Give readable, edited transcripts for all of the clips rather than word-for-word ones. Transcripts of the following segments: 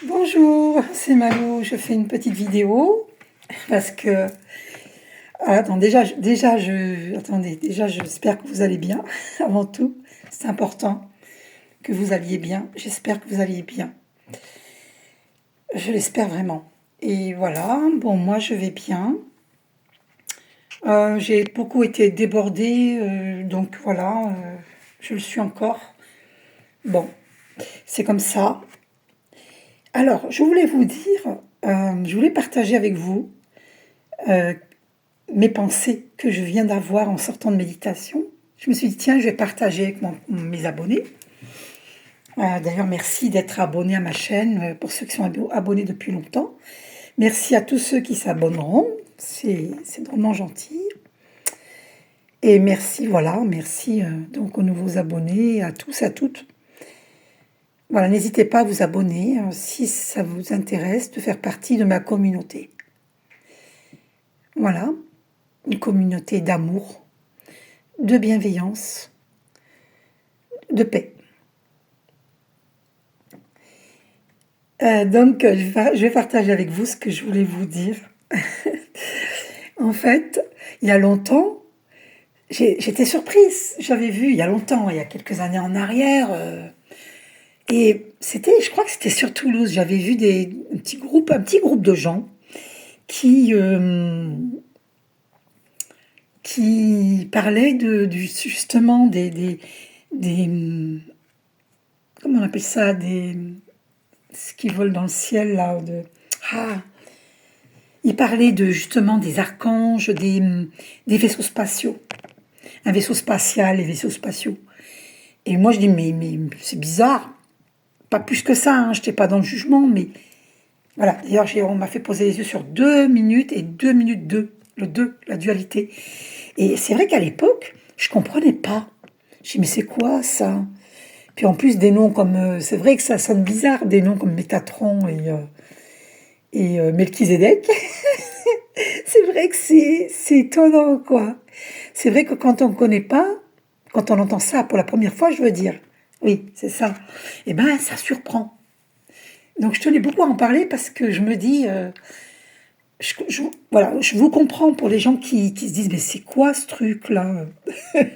Bonjour, c'est Malou. Je fais une petite vidéo parce que attends, attendez, déjà, j'espère que vous allez bien. Avant tout, c'est important que vous alliez bien. J'espère que vous alliez bien. Je l'espère vraiment. Et voilà, bon, moi, je vais bien. J'ai beaucoup été débordée, donc voilà, je le suis encore. Bon, c'est comme ça. Alors, je voulais vous dire, je voulais partager avec vous euh, mes pensées que je viens d'avoir en sortant de méditation. Je me suis dit, tiens, je vais partager avec mes abonnés. D'ailleurs, merci d'être abonnés à ma chaîne, pour ceux qui sont abonnés depuis longtemps. Merci à tous ceux qui s'abonneront, c'est vraiment gentil. Et merci, voilà, merci donc aux nouveaux abonnés, à tous, à toutes. Voilà, n'hésitez pas à vous abonner si ça vous intéresse de faire partie de ma communauté. Voilà, une communauté d'amour, de bienveillance, de paix. Donc, je vais partager avec vous ce que je voulais vous dire. En fait, il y a longtemps, j'étais surprise. J'avais vu, il y a longtemps, il y a quelques années en arrière, et je crois que c'était sur Toulouse, j'avais vu un petit groupe de gens qui, qui parlaient justement comment on appelle ça, ce qui vole dans le ciel, là, ah, il parlait justement des archanges, des vaisseaux spatiaux. Un vaisseau spatial, les vaisseaux spatiaux. Et moi, je dis, mais c'est bizarre. Pas plus que ça, hein, je n'étais pas dans le jugement, mais voilà. D'ailleurs, on m'a fait poser les yeux sur 2 minutes et 2 minutes 2, le 2, la dualité. Et c'est vrai qu'à l'époque, je comprenais pas. Je dis, mais c'est quoi ça? Puis en plus, des noms comme... c'est vrai que ça sonne bizarre, des noms comme Métatron et Melchizedek. C'est vrai que c'est étonnant, quoi. C'est vrai que quand on ne connaît pas, quand on entend ça pour la première fois, je veux dire, oui, c'est ça, eh ben, ça surprend. Donc, je tenais beaucoup à en parler parce que je me dis, voilà, je vous comprends pour les gens qui se disent, mais c'est quoi ce truc-là?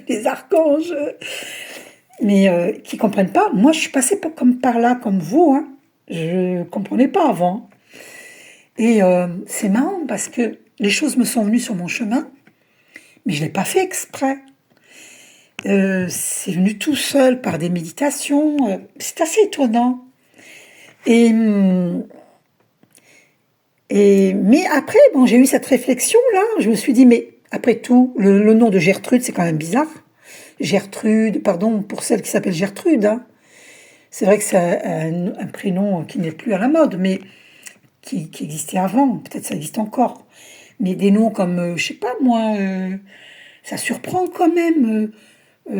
Les archanges, mais qui ne comprennent pas. Moi, je suis passée comme par là, comme vous, hein. Je ne comprenais pas avant. Et c'est marrant parce que les choses me sont venues sur mon chemin, mais je ne l'ai pas fait exprès. C'est venu tout seul par des méditations. C'est assez étonnant. Et, mais après, bon, j'ai eu cette réflexion-là. Je me suis dit, mais après tout, le nom de Gertrude, c'est quand même bizarre. Gertrude, pardon pour celle qui s'appelle Gertrude, hein. C'est vrai que c'est un prénom qui n'est plus à la mode, mais qui existait avant. Peut-être ça existe encore. Mais des noms comme, je sais pas moi, ça surprend quand même.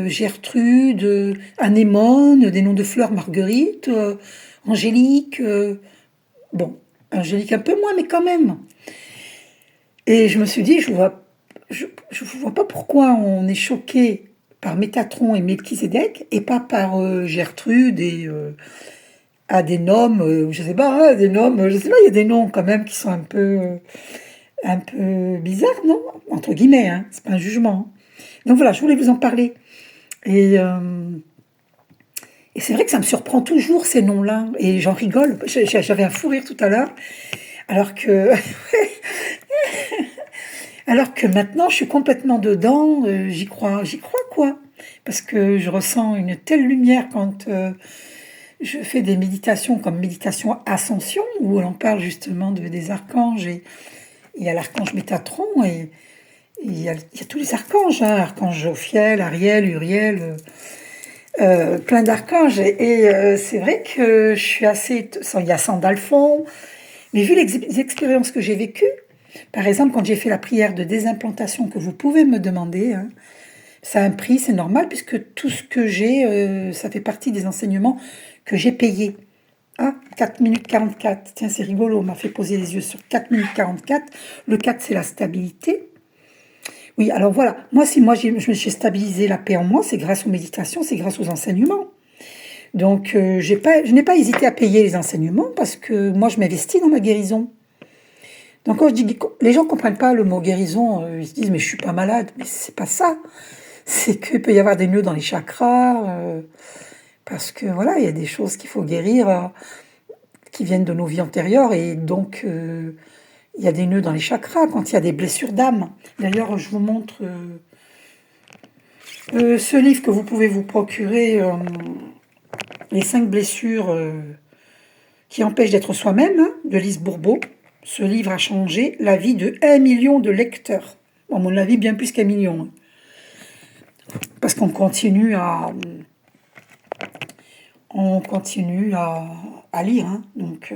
Gertrude, anémone, des noms de fleurs, Marguerite, Angélique, bon, Angélique un peu moins, mais quand même. Et je me suis dit, je vois pas pourquoi on est choqué par Métatron et Melchizedek et pas par Gertrude et Adénome, je sais pas, Adénome, je sais pas, il y a des noms quand même qui sont un peu bizarres, non? Entre guillemets, hein, c'est pas un jugement. Donc voilà, je voulais vous en parler. Et c'est vrai que ça me surprend toujours ces noms-là. Et j'en rigole. J'avais un fou rire tout à l'heure. Alors que, alors que maintenant, je suis complètement dedans. J'y crois quoi. Parce que je ressens une telle lumière quand je fais des méditations comme méditation ascension, où on parle justement des archanges. Et il y a l'archange Métatron et il y a tous les archanges. Hein, archange Jophiel, Ariel, Uriel... plein d'archanges et c'est vrai que je suis assez... Il y a Sandalphon, mais vu les expériences que j'ai vécues, par exemple quand j'ai fait la prière de desimplantation que vous pouvez me demander, hein, ça a un prix, c'est normal puisque tout ce que j'ai, ça fait partie des enseignements que j'ai payés. Ah, 4 minutes 44, tiens c'est rigolo, on m'a fait poser les yeux sur 4 minutes 44, le 4 c'est la stabilité. Oui, alors voilà, moi j'ai stabilisé la paix en moi, c'est grâce aux méditations, c'est grâce aux enseignements. Donc, je n'ai pas hésité à payer les enseignements parce que moi, je m'investis dans ma guérison. Donc, quand je dis les gens ne comprennent pas le mot guérison, ils se disent, mais je suis pas malade. Mais c'est pas ça. C'est qu'il peut y avoir des nœuds dans les chakras, parce que voilà, il y a des choses qu'il faut guérir qui viennent de nos vies antérieures. Et donc, il y a des nœuds dans les chakras quand il y a des blessures d'âme. D'ailleurs, je vous montre ce livre que vous pouvez vous procurer, Les 5 blessures qui empêchent d'être soi-même, hein, de Lise Bourbeau. Ce livre a changé la vie de 1 million de lecteurs. À mon avis, bien plus qu'1 million. Hein. Parce qu'on continue à lire. Hein. Donc,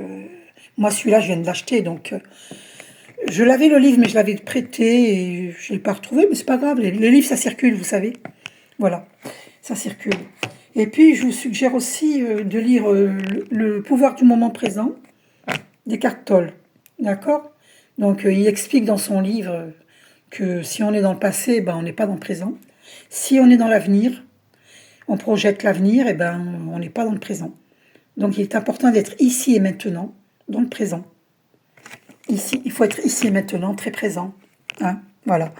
moi, celui-là, je viens de l'acheter. Donc, je l'avais le livre, mais je l'avais prêté et je ne l'ai pas retrouvé. Mais c'est pas grave. Les livres, ça circule, vous savez. Voilà, ça circule. Et puis, je vous suggère aussi de lire Le pouvoir du moment présent d'Eckhart Tolle. D'accord? Donc, il explique dans son livre que si on est dans le passé, ben, on n'est pas dans le présent. Si on est dans l'avenir, on projette l'avenir, et ben, on n'est pas dans le présent. Donc, il est important d'être ici et maintenant, dans le présent. Ici, il faut être ici et maintenant, très présent. Hein? Voilà.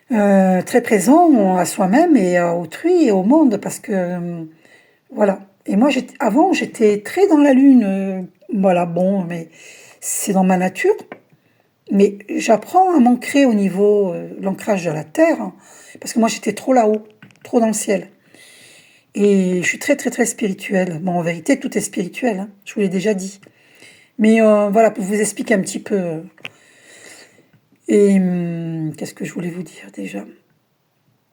Très présent à soi-même et à autrui et au monde, parce que voilà. Et moi, avant, j'étais très dans la lune. Voilà, bon, mais c'est dans ma nature. Mais j'apprends à m'ancrer au niveau de l'ancrage de la terre, hein, parce que moi, j'étais trop là-haut, trop dans le ciel. Et je suis très, très, très spirituelle. Bon, en vérité, tout est spirituel, hein, je vous l'ai déjà dit. Mais voilà, pour vous expliquer un petit peu. Et qu'est-ce que je voulais vous dire déjà?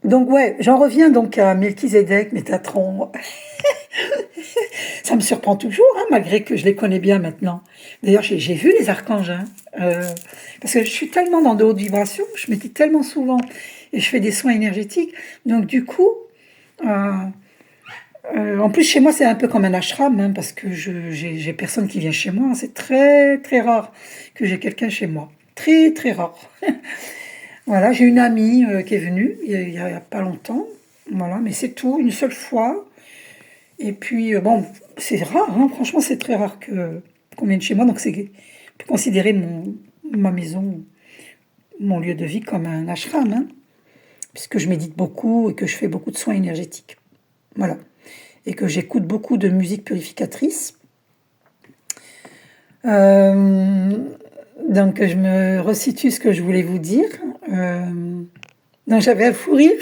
Donc ouais, j'en reviens donc à Melchizedek, Métatron. Ça me surprend toujours, hein, malgré que je les connais bien maintenant. D'ailleurs, j'ai vu les archanges, hein, parce que je suis tellement dans de hautes vibrations, je médite tellement souvent et je fais des soins énergétiques. Donc du coup, en plus chez moi c'est un peu comme un ashram, hein, parce que j'ai personne qui vient chez moi. C'est très très rare que j'ai quelqu'un chez moi. Très très rare. Voilà, j'ai une amie qui est venue il y a pas longtemps. Voilà, mais c'est tout, une seule fois. Et puis, bon, c'est rare, hein, franchement, c'est très rare qu'on vienne chez moi. Donc, on peut considérer ma maison, mon lieu de vie comme un ashram, hein, puisque je médite beaucoup et que je fais beaucoup de soins énergétiques. Voilà. Et que j'écoute beaucoup de musique purificatrice. Donc, je me resitue ce que je voulais vous dire. Donc, j'avais un fou rire.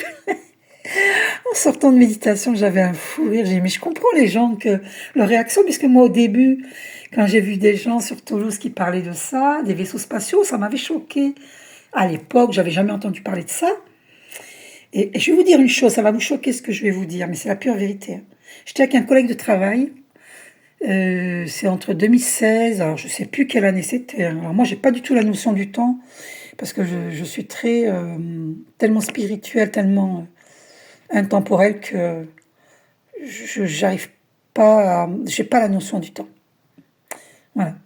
En sortant de méditation, j'avais un fou rire. J'ai dit, mais je comprends les gens, leur réaction, puisque moi, au début, quand j'ai vu des gens sur Toulouse qui parlaient de ça, des vaisseaux spatiaux, ça m'avait choqué. À l'époque, j'avais jamais entendu parler de ça. Et je vais vous dire une chose, ça va vous choquer ce que je vais vous dire, mais c'est la pure vérité. J'étais avec un collègue de travail, c'est entre 2016, alors je sais plus quelle année c'était. Alors moi, j'ai pas du tout la notion du temps, parce que je suis tellement spirituelle, tellement intemporelle que j'arrive pas, j'ai pas la notion du temps. Voilà.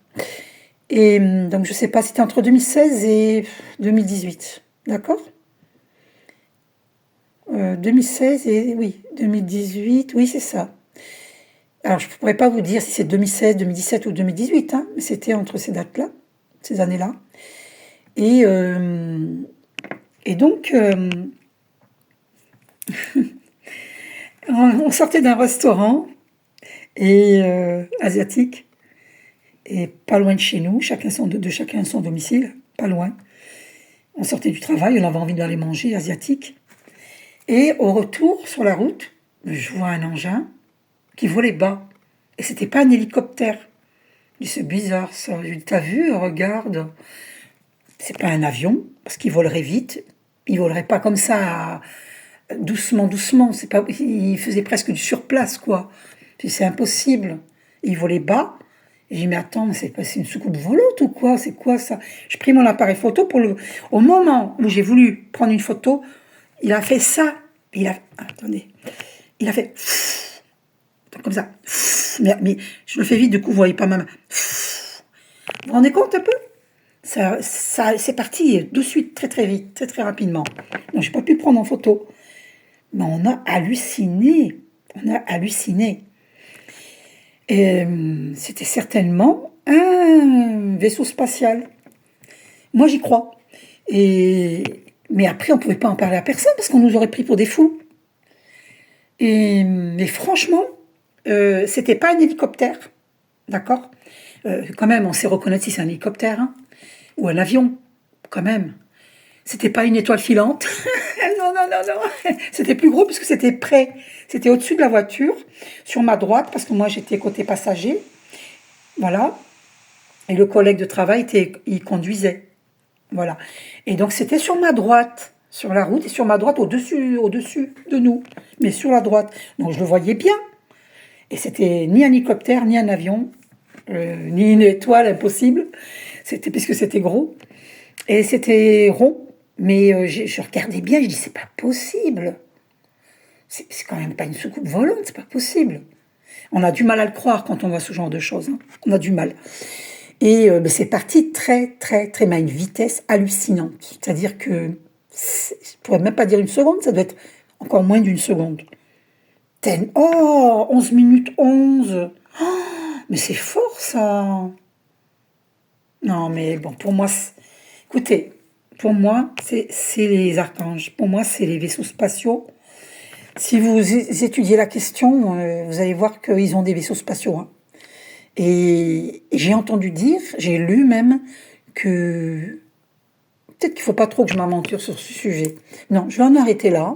Et donc je sais pas, c'était entre 2016 et 2018, d'accord? 2016 et oui, 2018, oui c'est ça. Alors je pourrais pas vous dire si c'est 2016, 2017 ou 2018, hein, mais c'était entre ces dates-là, ces années-là. Et donc on sortait d'un restaurant et asiatique. Et pas loin de chez nous, chacun son domicile, pas loin. On sortait du travail, on avait envie d'aller manger asiatique. Et au retour, sur la route, je vois un engin qui volait bas. Et c'était pas un hélicoptère. Je dis, c'est bizarre ça. Je dis, t'as vu, regarde. C'est pas un avion, parce qu'il volerait vite. Il volerait pas comme ça, doucement, doucement. Il faisait presque du surplace, quoi. Je dis, c'est impossible. Il volait bas. J'ai dit, mais attends, c'est une soucoupe volante ou quoi? C'est quoi ça? J'ai pris mon appareil photo au moment où j'ai voulu prendre une photo, il a fait ça. Attendez. Il a fait comme ça. Mais je le fais vite, du coup, vous voyez pas ma main. Vous vous rendez compte un peu? Ça, c'est parti de suite, très très vite, très très rapidement. Donc, j'ai pas pu le prendre en photo. Mais on a halluciné. On a halluciné. Et c'était certainement un vaisseau spatial. Moi, j'y crois. Et, mais après, on ne pouvait pas en parler à personne parce qu'on nous aurait pris pour des fous. Mais franchement, c'était pas un hélicoptère, d'accord. Quand même, on sait reconnaître si c'est un hélicoptère hein, ou un avion, quand même. C'était pas une étoile filante. Non, non, non, non. C'était plus gros puisque c'était près. C'était au-dessus de la voiture, sur ma droite, parce que moi j'étais côté passager. Voilà. Et le collègue de travail, il conduisait. Voilà. Et donc c'était sur ma droite, sur la route, et sur ma droite, au-dessus de nous, mais sur la droite. Donc je le voyais bien. Et c'était ni un hélicoptère, ni un avion, ni une étoile, impossible. C'était puisque c'était gros. Et c'était rond. Mais je regardais bien, je dis, c'est pas possible. C'est quand même pas une soucoupe volante, c'est pas possible. On a du mal à le croire quand on voit ce genre de choses. Hein. On a du mal. Et c'est parti très, très, très, mais à une vitesse hallucinante. C'est-à-dire que, je pourrais même pas dire une seconde, ça doit être encore moins d'une seconde. Oh, 11 minutes 11. Oh, mais c'est fort, ça. Non, mais bon, pour moi, écoutez, pour moi, c'est les archanges. Pour moi, c'est les vaisseaux spatiaux. Si vous étudiez la question, vous allez voir qu'ils ont des vaisseaux spatiaux. Hein. Et j'ai entendu dire, j'ai lu même, que peut-être qu'il ne faut pas trop que je m'aventure sur ce sujet. Non, je vais en arrêter là.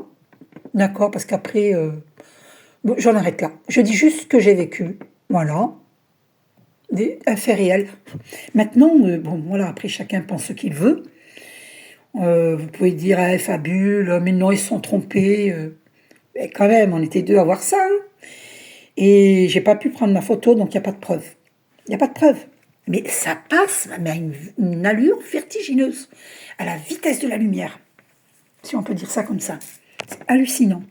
D'accord, parce qu'après, bon, j'en arrête là. Je dis juste ce que j'ai vécu. Voilà. Un fait réel. Maintenant, bon, voilà, après chacun pense ce qu'il veut. Vous pouvez dire, ah, fabule, mais non, ils se sont trompés. Mais quand même, on était deux à voir ça. Hein. Et j'ai pas pu prendre ma photo, donc il n'y a pas de preuve. Il n'y a pas de preuve. Mais ça passe mais à une allure vertigineuse, à la vitesse de la lumière, si on peut dire ça comme ça. C'est hallucinant.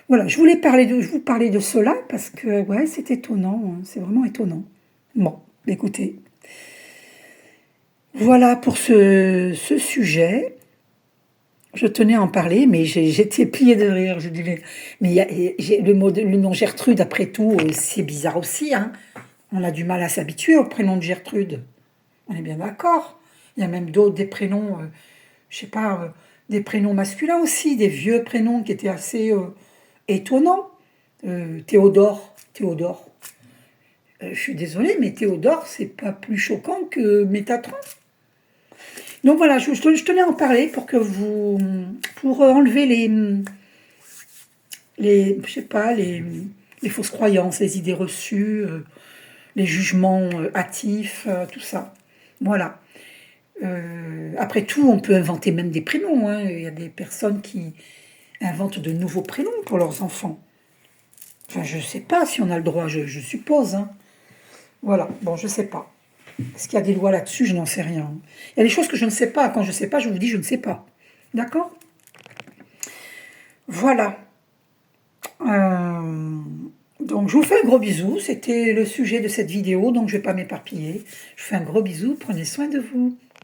Voilà, je vous parler de cela parce que ouais, c'est étonnant, hein, c'est vraiment étonnant. Bon, écoutez, voilà pour ce sujet. Je tenais à en parler, mais j'étais pliée de rire. Je disais, mais le nom Gertrude, après tout, c'est bizarre aussi. Hein. On a du mal à s'habituer au prénom de Gertrude. On est bien d'accord. Il y a même des prénoms, je sais pas, des prénoms masculins aussi, des vieux prénoms qui étaient assez étonnants. Théodore. Je suis désolée, mais Théodore, c'est pas plus choquant que Métatron. Donc voilà, je tenais à en parler pour enlever je sais pas, les fausses croyances, les idées reçues, les jugements hâtifs, tout ça. Voilà. Après tout, on peut inventer même des prénoms. Hein. Il y a des personnes qui inventent de nouveaux prénoms pour leurs enfants. Enfin, je sais pas si on a le droit, je suppose. Hein. Voilà, bon, je sais pas. Est-ce qu'il y a des lois là-dessus? Je n'en sais rien. Il y a des choses que je ne sais pas. Quand je ne sais pas, je vous dis je ne sais pas. D'accord? Voilà. Donc, je vous fais un gros bisou. C'était le sujet de cette vidéo, donc je ne vais pas m'éparpiller. Je vous fais un gros bisou. Prenez soin de vous.